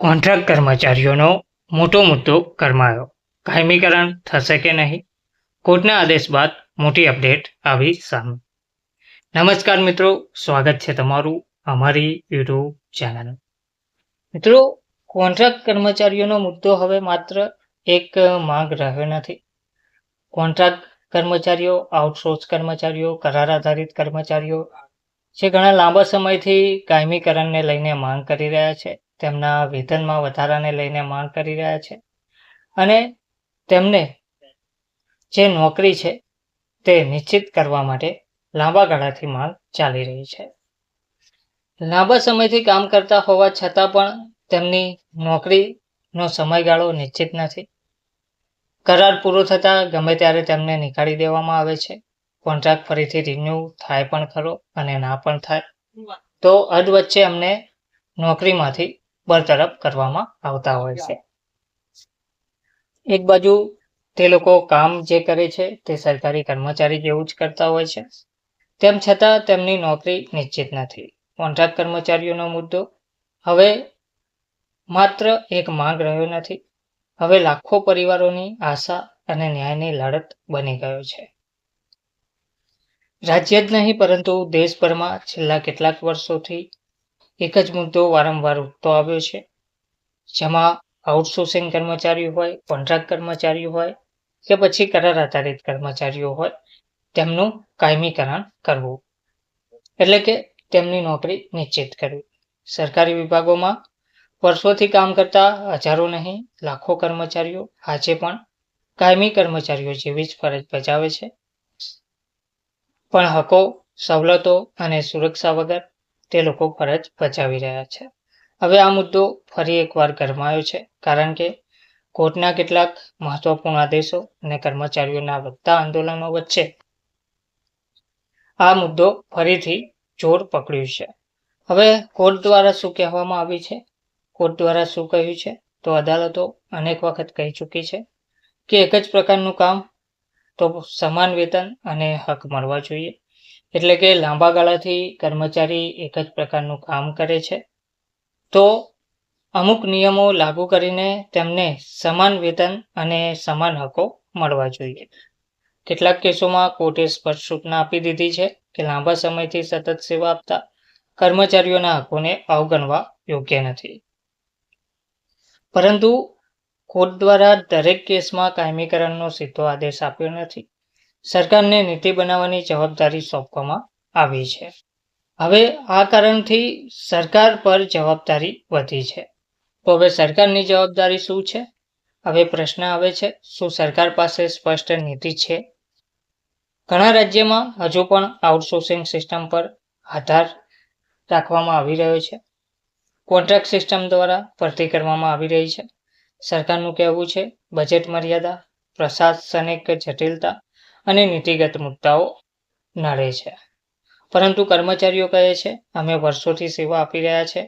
Contract કર્મચારીઓનો મોટો મુદ્દો ગરમાયો. કાયમીકરણ થશે કે નહીં? કોર્ટના આદેશ બાદ મોટી અપડેટ આવી સામે. નમસ્કાર મિત્રો, સ્વાગત છે તમારું અમારી યુટ્યુબ ચેનલ. મિત્રો, કોન્ટ્રાક્ટ કર્મચારીઓનો મુદ્દો હવે માત્ર એક માંગ રહ્યો નથી. કોન્ટ્રાક્ટ કર્મચારીઓ, આઉટસોર્સ કર્મચારીઓ, કરાર આધારિત કર્મચારીઓ જે ઘણા લાંબા સમયથી કાયમીકરણને લઈને માંગ કરી રહ્યા છે, તેમના વેતનમાં વધારાને લઈને માંગ કરી રહ્યા છે અને તેમને જે નોકરી છે તે નિશ્ચિત કરવા માટે લાંબા ગાળાથી માંગ ચાલી રહી છે. લાંબા સમયથી કામ કરતા હોવા છતાં પણ તેમની નોકરીનો સમયગાળો નિશ્ચિત નથી. કરાર પૂરો થતાં ગમે ત્યારે તેમને નીકાળી દેવામાં આવે છે. કોન્ટ્રાક્ટ ફરીથી રિન્યૂ થાય પણ ખરો અને ના પણ થાય તો અધવચ્ચે અમને નોકરીમાંથી બરતરફ કરવામાં આવતા હોય છે. એક બાજુ તે લોકો કામ જે કરે છે તે સરકારી કર્મચારી જેવું જ કરતા હોય છે, તેમ છતાં તેમની નોકરી નિશ્ચિત નથી. કોન્ટ્રાક્ટ કર્મચારીઓનો મુદ્દો હવે માત્ર એક માંગ રહ્યો નથી, હવે લાખો પરિવારોની આશા અને ન્યાયની લડત બની ગયો છે. રાજ્ય જ નહીં પરંતુ દેશભરમાં છેલ્લા કેટલાક વર્ષોથી એક જ મુદ્દો વારંવાર ઉઠતો આવ્યો છે, જેમાં આઉટસોર્સિંગ કર્મચારીઓ હોય, કોન્ટ્રાક્ટ કર્મચારીઓ હોય કે પછી કરાર આધારિત કર્મચારીઓ હોય, તેમનું કાયમીકરણ કરવું, એટલે કે તેમની નોકરી નિશ્ચિત કરવી. સરકારી વિભાગોમાં વર્ષોથી કામ કરતા હજારો નહીં લાખો કર્મચારીઓ આજે પણ કાયમી કર્મચારીઓ જેવી જ ફરજ બજાવે છે, પણ હકો, સવલતો અને સુરક્ષા વગર તે લોકો ફરજ બજાવી રહ્યા છે. હવે આ મુદ્દો ફરી એકવાર ગરમાયો છે, કારણ કે કોર્ટના કેટલાક મહત્વપૂર્ણ આદેશો અને કર્મચારીઓના વધતા આંદોલનો વચ્ચે આ મુદ્દો ફરીથી જોર પકડ્યું છે. હવે કોર્ટ દ્વારા શું કહેવામાં આવ્યું છે? કોર્ટ દ્વારા શું કહ્યું છે? તો અદાલતો અનેક વખત કહી ચૂકી છે કે એક જ પ્રકારનું કામ તો સમાન વેતન અને હક મળવા જોઈએ. એટલે કે લાંબા ગાળાથી કર્મચારી એક જ પ્રકારનું કામ કરે છે તો અમુક નિયમો લાગુ કરીને તેમને સમાન વેતન અને સમાન હકો મળવા જોઈએ. કેટલાક કેસોમાં કોર્ટે સ્પષ્ટ સૂચના આપી દીધી છે કે લાંબા સમયથી સતત સેવા આપતા કર્મચારીઓના હકોને અવગણવા યોગ્ય નથી. પરંતુ કોર્ટ દ્વારા દરેક કેસમાં કાયમીકરણનો સીધો આદેશ આપ્યો નથી. સરકારને નીતિ બનાવવાની જવાબદારી સોંપવામાં આવી છે. હવે આ કારણથી સરકાર પર જવાબદારી વધી છે. તો હવે સરકારની જવાબદારી શું છે? હવે પ્રશ્ન આવે છે, શું સરકાર પાસે સ્પષ્ટ નીતિ છે? ઘણા રાજ્યમાં હજુ પણ આઉટસોર્સિંગ સિસ્ટમ પર આધાર રાખવામાં આવી રહ્યો છે. કોન્ટ્રાક્ટ સિસ્ટમ દ્વારા ભરતી કરવામાં આવી રહી છે. સરકારનું કહેવું છે બજેટ મર્યાદા, પ્રશાસનિક જટિલતા અને નીતિગત મુદ્દાઓ નડે છે. પરંતુ કર્મચારીઓ કહે છે અમે વર્ષોથી સેવા આપી રહ્યા છે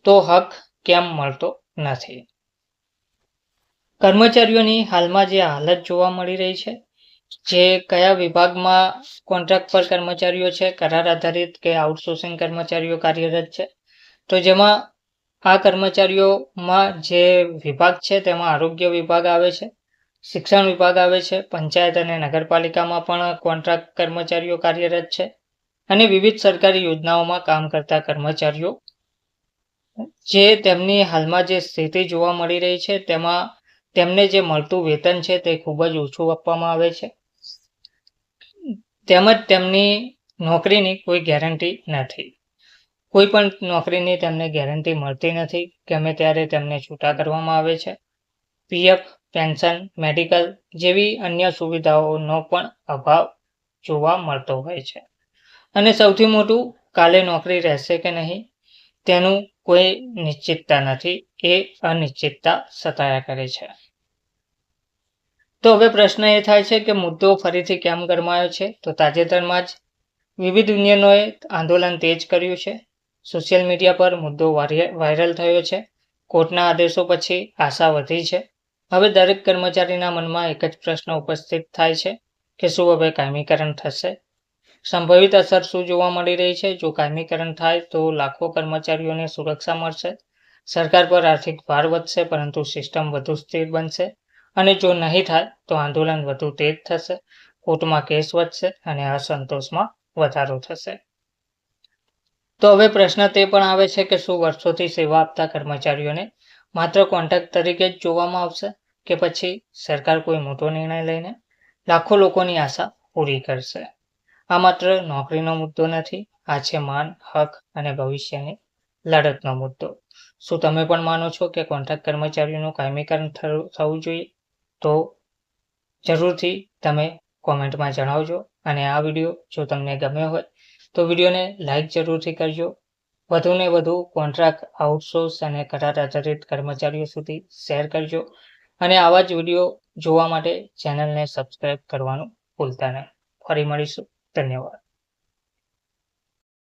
તો હક કેમ મળતો નથી? કર્મચારીઓની હાલમાં જે હાલત જોવા મળી રહી છે, જે કયા વિભાગમાં કોન્ટ્રાક્ટ પર કર્મચારીઓ છે, કરાર આધારિત કે આઉટસોર્સિંગ કર્મચારીઓ કાર્યરત છે, તો જેમાં આ કર્મચારીઓમાં જે વિભાગ છે તેમાં આરોગ્ય વિભાગ આવે છે, શિક્ષણ વિભાગ આવે છે, પંચાયત અને નગરપાલિકામાં પણ કોન્ટ્રાક્ટ કર્મચારીઓ કાર્યરત છે અને વિવિધ સરકારી યોજનાઓમાં કામ કરતા કર્મચારીઓ જે તેમની હાલમાં જે સ્થિતિ જોવા મળી રહી છે તેમાં તેમને જે મળતું વેતન છે તે ખૂબ જ ઓછું આપવામાં આવે છે, તેમજ તેમની નોકરીની કોઈ ગેરંટી નથી. કોઈ પણ નોકરીની તેમને ગેરંટી મળતી નથી. ગમે ત્યારે તેમને છૂટા કરવામાં આવે છે. પીએફ, પેન્શન, મેડિકલ જેવી અન્ય સુવિધાઓનો પણ અભાવ જોવા મળતો હોય છે. અને સૌથી મોટું, કાલે નોકરી રહેશે કે નહીં તેનું કોઈ નિશ્ચિતતા નથી. એ અનિશ્ચિતતા સતાયા કરે છે. તો હવે પ્રશ્ન એ થાય છે કે મુદ્દો ફરીથી કેમ ગરમાયો છે? તો તાજેતરમાં જ વિવિધ યુનિયનોએ આંદોલન તેજ કર્યું છે. સોશિયલ મીડિયા પર મુદ્દો વાયરલ થયો છે. કોર્ટના આદેશો પછી આશા વધી છે. હવે દરેક કર્મચારીના મનમાં એક જ પ્રશ્ન ઉપસ્થિત થાય છે કે શું હવે કાયમીકરણ થશે? સંભવિત અસર શું જોવા મળી રહી છે? જો કાયમીકરણ થાય તો લાખો કર્મચારીઓને સુરક્ષા મળશે સરકાર પર આર્થિક ભાર વધશે, પરંતુ સિસ્ટમ વધુ સ્થિર બનશે અને જો નહીં થાય તો આંદોલન વધુ તેજ થશે, કોર્ટમાં કેસ વધશે અને અસંતોષમાં વધારો થશે. તો હવે પ્રશ્ન તે પણ આવે છે કે શું વર્ષોથી સેવા આપતા કર્મચારીઓને માત્ર કોન્ટ્રાક્ટ તરીકે જ જોવામાં આવશે કે પછી સરકાર કોઈ મોટો નિર્ણય લઈને લાખો લોકોની આશા પૂરી કરશે? આ માત્ર નોકરીનો મુદ્દો નથી, આ છે માન, હક અને ભવિષ્યની લડતનો મુદ્દો. શું તમે પણ માનો છો કે કોન્ટ્રાક્ટ કર્મચારીઓનું કાયમીકરણ થવું જોઈએ? તો જરૂરથી તમે કોમેન્ટમાં જણાવજો. અને આ વિડીયો જો તમને ગમ્યો હોય તો વિડીયોને લાઈક જરૂરથી કરજો. વધુને વધુ કોન્ટ્રાક્ટ, આઉટસોર્સ અને કરાર આધારિત કર્મચારીઓ સુધી શેર કરજો અને આવા જ વિડીયો જોવા માટે ચેનલને સબસ્ક્રાઈબ કરવાનું ભૂલતા નહીં. ફરી મળીશું. ધન્યવાદ.